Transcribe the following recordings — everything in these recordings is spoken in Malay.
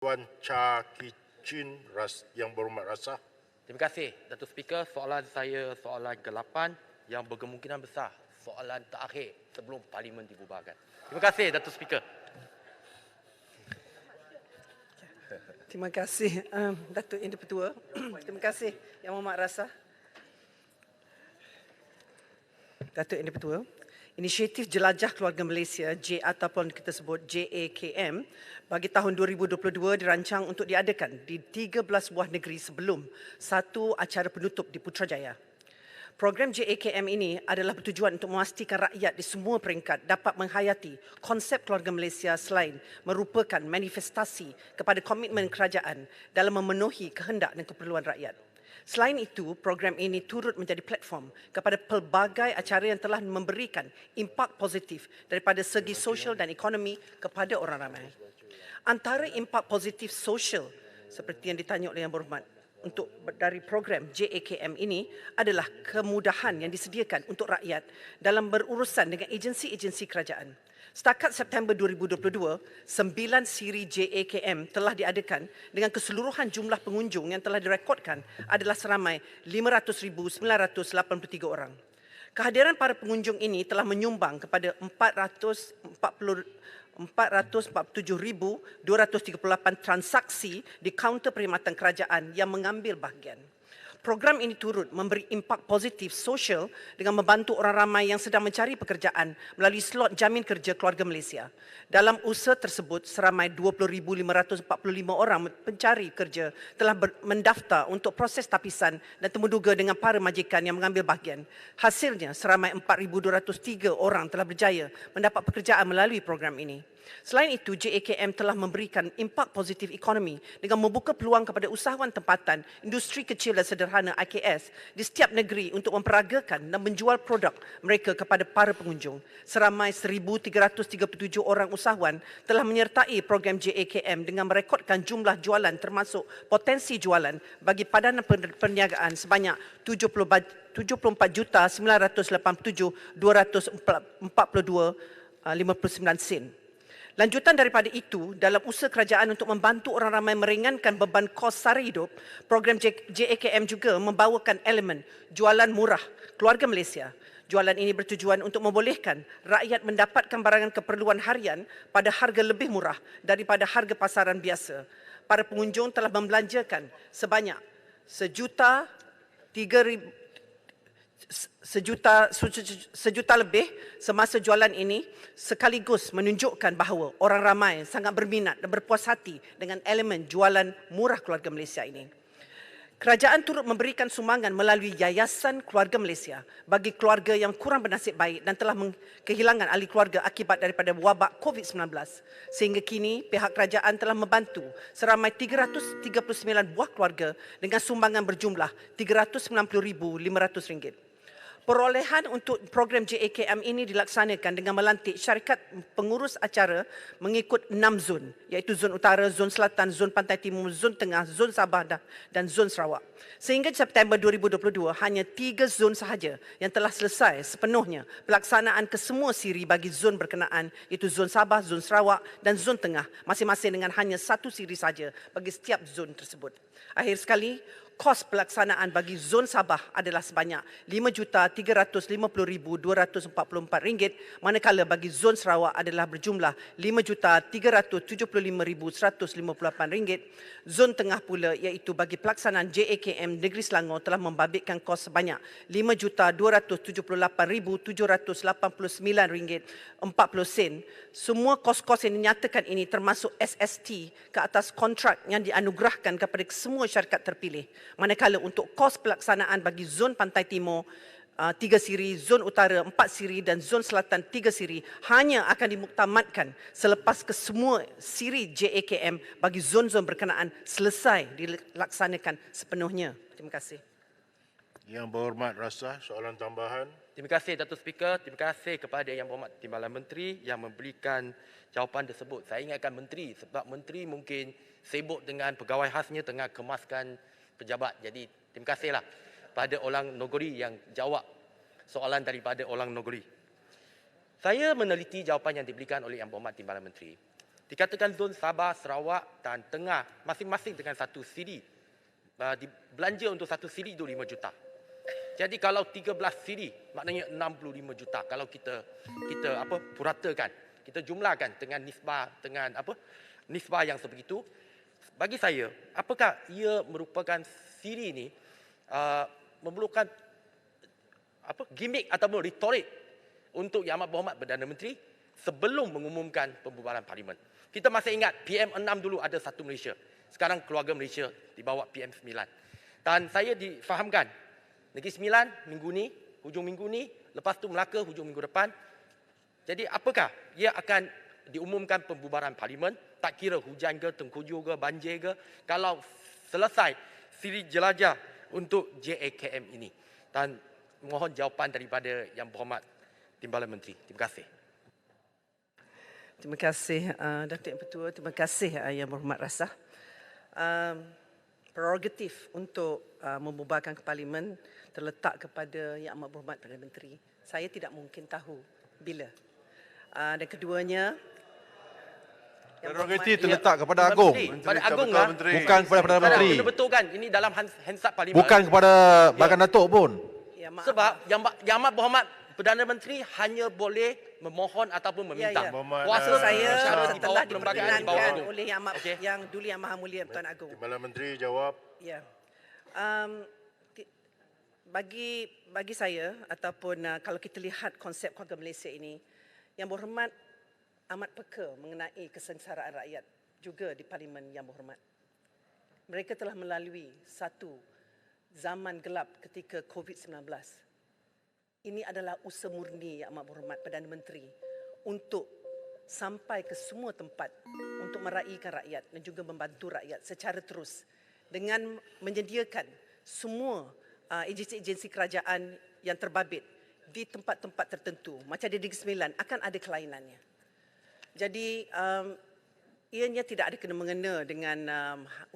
Tuan Cha Kichin yang berhormat rasa. Terima kasih, Datuk Speaker. Soalan saya soalan ke-8 yang berkemungkinan besar soalan terakhir sebelum Parlimen dibubarkan. Terima kasih, Datuk Speaker. Terima kasih, Datuk Yang di-Pertua. Terima kasih, Yang Berhormat Rasa. Datuk Yang di-Pertua, Inisiatif Jelajah Keluarga Malaysia, ataupun kita sebut JAKM, bagi tahun 2022 dirancang untuk diadakan di 13 buah negeri sebelum satu acara penutup di Putrajaya. Program JAKM ini adalah bertujuan untuk memastikan rakyat di semua peringkat dapat menghayati konsep keluarga Malaysia selain merupakan manifestasi kepada komitmen kerajaan dalam memenuhi kehendak dan keperluan rakyat. Selain itu, program ini turut menjadi platform kepada pelbagai acara yang telah memberikan impak positif daripada segi sosial dan ekonomi kepada orang ramai. Antara impak positif sosial seperti yang ditanya oleh Yang Berhormat untuk dari program JAKM ini adalah kemudahan yang disediakan untuk rakyat dalam berurusan dengan agensi-agensi kerajaan. Setakat September 2022, 9 siri JAKM telah diadakan dengan keseluruhan jumlah pengunjung yang telah direkodkan adalah seramai 500,983 orang. Kehadiran para pengunjung ini telah menyumbang kepada 447,238 transaksi di kaunter perkhidmatan kerajaan yang mengambil bahagian. Program ini turut memberi impak positif sosial dengan membantu orang ramai yang sedang mencari pekerjaan melalui slot jamin kerja keluarga Malaysia. Dalam usaha tersebut, seramai 20,545 orang pencari kerja telah mendaftar untuk proses tapisan dan temuduga dengan para majikan yang mengambil bahagian. Hasilnya, seramai 4,203 orang telah berjaya mendapat pekerjaan melalui program ini. Selain itu, JAKM telah memberikan impak positif ekonomi dengan membuka peluang kepada usahawan tempatan, industri kecil dan sederhana IKS di setiap negeri untuk memperagakan dan menjual produk mereka kepada para pengunjung. Seramai 1,337 orang usahawan telah menyertai program JAKM dengan merekodkan jumlah jualan termasuk potensi jualan bagi padanan perniagaan sebanyak 74,287,242.59 sen. Lanjutan daripada itu, dalam usaha kerajaan untuk membantu orang ramai meringankan beban kos sara hidup, program JAKM juga membawakan elemen jualan murah keluarga Malaysia. Jualan ini bertujuan untuk membolehkan rakyat mendapatkan barangan keperluan harian pada harga lebih murah daripada harga pasaran biasa. Para pengunjung telah membelanjakan sebanyak sejuta lebih semasa jualan ini, sekaligus menunjukkan bahawa orang ramai sangat berminat dan berpuas hati dengan elemen jualan murah keluarga Malaysia ini. Kerajaan turut memberikan sumbangan melalui Yayasan Keluarga Malaysia bagi keluarga yang kurang bernasib baik dan telah kehilangan ahli keluarga akibat daripada wabak COVID-19. Sehingga kini, pihak kerajaan telah membantu seramai 339 buah keluarga dengan sumbangan berjumlah RM390,500. Perolehan untuk program JAKM ini dilaksanakan dengan melantik syarikat pengurus acara mengikut 6 zon, iaitu zon utara, zon selatan, zon pantai timur, zon tengah, zon Sabah dan zon Sarawak. Sehingga September 2022, hanya 3 zon sahaja yang telah selesai sepenuhnya pelaksanaan kesemua siri bagi zon berkenaan, iaitu zon Sabah, zon Sarawak dan zon tengah, masing-masing dengan hanya 1 siri saja bagi setiap zon tersebut. Akhir sekali, kos pelaksanaan bagi zon Sabah adalah sebanyak RM5,350,244, manakala bagi zon Sarawak adalah berjumlah RM5,370,158. Zon tengah pula iaitu bagi pelaksanaan JAKM Negeri Selangor telah membabitkan kos sebanyak RM5,278,789.40. Semua kos-kos yang dinyatakan ini termasuk SST ke atas kontrak yang dianugerahkan kepada semua syarikat terpilih. Manakala untuk kos pelaksanaan bagi zon pantai timur 3 siri, zon utara 4 siri dan zon selatan 3 siri hanya akan dimuktamadkan selepas kesemua siri JAKM bagi zon-zon berkenaan selesai dilaksanakan sepenuhnya. Terima kasih. Yang Berhormat Rasa, soalan tambahan. Terima kasih, Datuk Speaker. Terima kasih kepada Yang Berhormat Timbalan Menteri yang memberikan jawapan tersebut. Saya ingatkan Menteri sebab Menteri mungkin sibuk dengan pegawai khasnya tengah kemaskan pejabat. Jadi, terima kasihlah pada orang Nogori yang jawab soalan daripada orang Nogori. Saya meneliti jawapan yang diberikan oleh Yang Berhormat Timbalan Menteri. Dikatakan zon Sabah, Sarawak dan Tengah masing-masing dengan satu CD. Belanja untuk satu CD itu 5 juta. Jadi kalau 13 CD maknanya 65 juta kalau kita puratakan, kita jumlahkan dengan nisbah yang sebegitu. Bagi saya, apakah ia merupakan CD ini memerlukan gimmick ataupun retorik untuk Yang Amat Berhormat Perdana Menteri sebelum mengumumkan pembubaran parlimen. Kita masih ingat PM6 dulu ada satu Malaysia. Sekarang keluarga Malaysia dibawa PM9. Dan saya difahamkan Negeri Sembilan minggu ni, hujung minggu ni, lepas tu Melaka hujung minggu depan. Jadi apakah ia akan diumumkan pembubaran parlimen, tak kira hujan ke, tengkujuh ke, banjir ke, kalau selesai siri jelajah untuk JAKM ini. Dan mohon jawapan daripada Yang Berhormat Timbalan Menteri. Terima kasih. Terima kasih Datuk Yang Pertua, terima kasih Yang Berhormat Rasah. Prerogatif untuk membubarkan ke parlimen terletak kepada Yang Amat Berhormat Perdana Menteri. Saya tidak mungkin tahu bila. Dan keduanya, prerogatif terletak kepada Agong. Pada Agong lah. Bukan kepada Perdana Menteri. Kena betulkan, ini dalam Hansard Parlimen. Bukan kepada Bagan Datuk pun. ya, maaf. Sebab Yang Amat Berhormat Perdana Menteri hanya boleh memohon ataupun meminta. Ya. Kuasa Saya secara di bawah telah perlembagaan di bawah diperkenankan Agong. oleh Yang Amat, Okey. Yang Duli Yang Maha Mulia Tuan Agong. Timbalan Menteri jawab. Ya. Bagi saya ataupun kalau kita lihat konsep keluarga Malaysia ini, Yang Berhormat amat peka mengenai kesengsaraan rakyat juga di Parlimen Yang Berhormat. Mereka telah melalui satu zaman gelap ketika COVID-19. Ini adalah usaha murni Yang Amat Berhormat Perdana Menteri untuk sampai ke semua tempat untuk meraihkan rakyat dan juga membantu rakyat secara terus dengan menyediakan semua agensi-agensi kerajaan yang terbabit di tempat-tempat tertentu. Macam di Negeri Sembilan akan ada kelainannya. Jadi ianya tidak ada kena-mengena dengan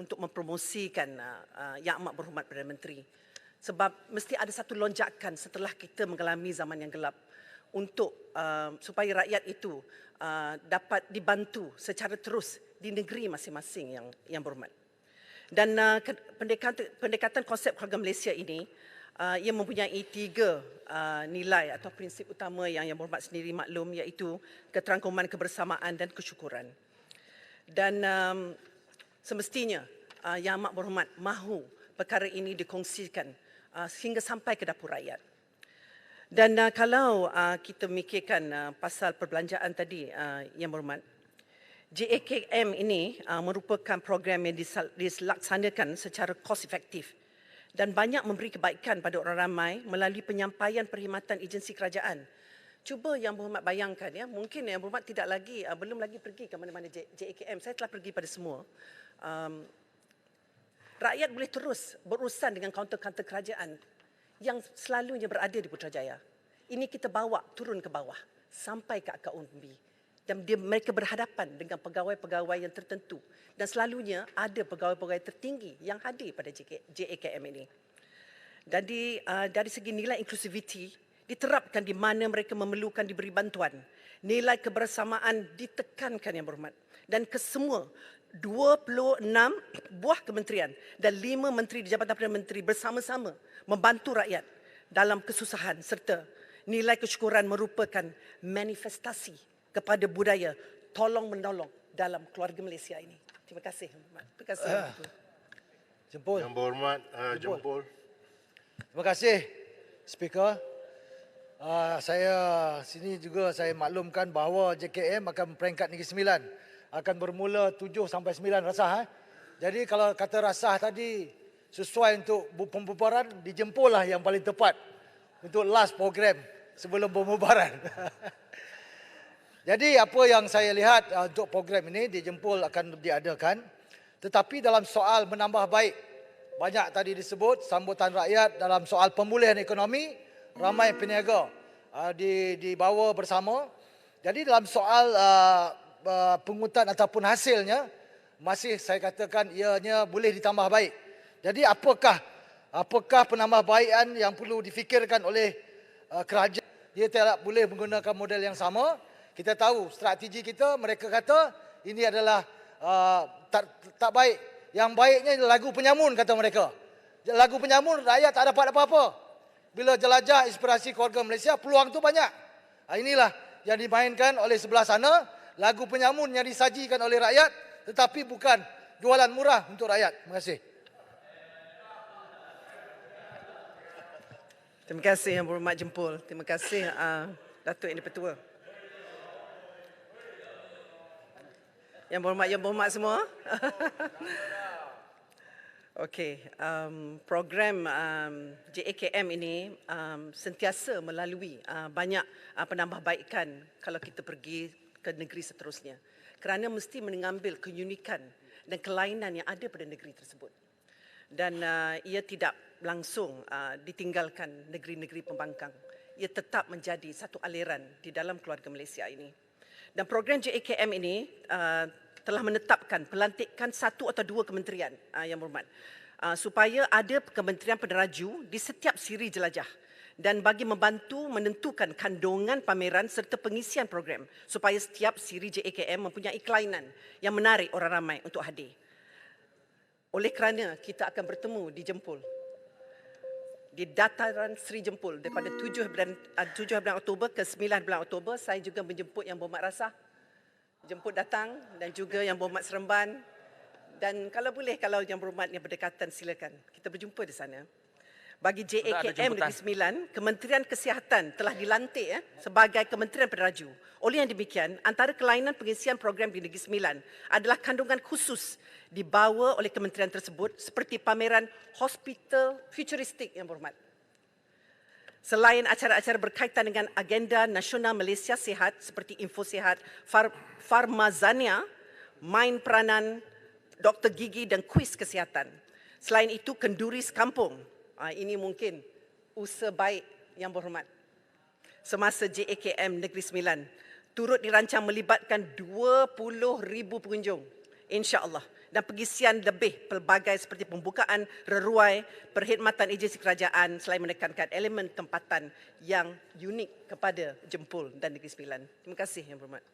untuk mempromosikan Yang Amat Berhormat Perdana Menteri. Sebab mesti ada satu lonjakan setelah kita mengalami zaman yang gelap untuk supaya rakyat itu dapat dibantu secara terus di negeri masing-masing yang berhormat. Dan pendekatan konsep keluarga Malaysia ini ia mempunyai 3 nilai atau prinsip utama yang berhormat sendiri maklum, iaitu keterangkuman, kebersamaan dan kesyukuran. Dan semestinya Yang Amat Berhormat mahu perkara ini dikongsikan sehingga sampai ke dapur rakyat. Dan kalau kita memikirkan pasal perbelanjaan tadi, Yang Berhormat, JAKM ini merupakan program yang dilaksanakan secara cost efektif dan banyak memberi kebaikan pada orang ramai melalui penyampaian perkhidmatan agensi kerajaan. Cuba Yang Berhormat bayangkan, ya, mungkin Yang Berhormat belum lagi pergi ke mana-mana JAKM. Saya telah pergi pada semua. Rakyat boleh terus berurusan dengan kaunter-kaunter kerajaan yang selalunya berada di Putrajaya. Ini kita bawa turun ke bawah sampai ke akar umbi. Dan mereka berhadapan dengan pegawai-pegawai yang tertentu. Dan selalunya ada pegawai-pegawai tertinggi yang hadir pada JAKM ini. Jadi dari segi nilai inklusiviti diterapkan di mana mereka memerlukan diberi bantuan. Nilai kebersamaan ditekankan Yang Berhormat. Dan kesemua 26 buah kementerian dan 5 menteri di Jabatan Perdana Menteri bersama-sama membantu rakyat dalam kesusahan serta nilai kesyukuran merupakan manifestasi kepada budaya tolong-menolong dalam keluarga Malaysia ini. Terima kasih. Terima kasih. Jempol. Yang Berhormat jempol. Terima kasih, Speaker. Saya sini juga saya maklumkan bahawa JKM akan peringkat Negeri Sembilan. Akan bermula 7 sampai 9 rasah. Jadi kalau kata rasah tadi sesuai untuk pembubaran, dijempol lah yang paling tepat untuk last program sebelum pembubaran. Jadi apa yang saya lihat untuk program ini dijempol akan diadakan. Tetapi dalam soal menambah baik, banyak tadi disebut sambutan rakyat dalam soal pemulihan ekonomi, ramai peniaga dibawa bersama. Jadi dalam soal pungutan ataupun hasilnya masih saya katakan ianya boleh ditambah baik. Jadi apakah penambahbaikan yang perlu difikirkan oleh kerajaan? Dia tidak boleh menggunakan model yang sama. Kita tahu strategi kita, mereka kata ini adalah tak baik. Yang baiknya lagu penyamun kata mereka. Lagu penyamun rakyat tak dapat apa-apa. Bila jelajah inspirasi keluarga Malaysia, peluang tu banyak. Inilah yang dimainkan oleh sebelah sana, lagu penyamun yang disajikan oleh rakyat tetapi bukan jualan murah untuk rakyat. Terima kasih. Terima kasih Yang Berhormat Jempol. Terima kasih Datuk Yang di-Pertua. Yang berhormat semua. Okey, program JAKM ini sentiasa melalui banyak penambahbaikan kalau kita pergi ke negeri seterusnya. Kerana mesti mengambil keunikan dan kelainan yang ada pada negeri tersebut. Dan ia tidak langsung ditinggalkan negeri-negeri pembangkang. Ia tetap menjadi satu aliran di dalam keluarga Malaysia ini. Dan program JAKM ini telah menetapkan pelantikan satu atau dua kementerian yang berhormat supaya ada kementerian peneraju di setiap siri jelajah dan bagi membantu menentukan kandungan pameran serta pengisian program supaya setiap siri JAKM mempunyai kelainan yang menarik orang ramai untuk hadir. Oleh kerana kita akan bertemu di Jempol, di dataran Seri Jempol daripada 7 bulan Oktober ke 9 bulan Oktober, saya juga menjemput Yang Berhormat Rasah, jemput datang dan juga Yang Berhormat Seremban. Dan kalau boleh, kalau Yang Berhormat yang berdekatan, silakan. Kita berjumpa di sana. Bagi JAKM Negeri Sembilan, Kementerian Kesihatan telah dilantik sebagai Kementerian Peneraju. Oleh yang demikian, antara kelainan pengisian program di Negeri Sembilan adalah kandungan khusus dibawa oleh kementerian tersebut seperti pameran hospital futuristik Yang Berhormat. Selain acara-acara berkaitan dengan agenda nasional Malaysia Sihat seperti Info Sihat, Farmazania, Main Peranan, Doktor Gigi dan kuis kesihatan. Selain itu, kenduri sekampung. Ini mungkin usaha baik Yang Berhormat. Semasa JAKM Negeri Sembilan turut dirancang melibatkan 20,000 pengunjung, insya-Allah. Dan pengisian lebih pelbagai seperti pembukaan reruai, perkhidmatan agensi kerajaan selain menekankan elemen tempatan yang unik kepada Jempol dan Negeri Sembilan. Terima kasih Yang Berhormat.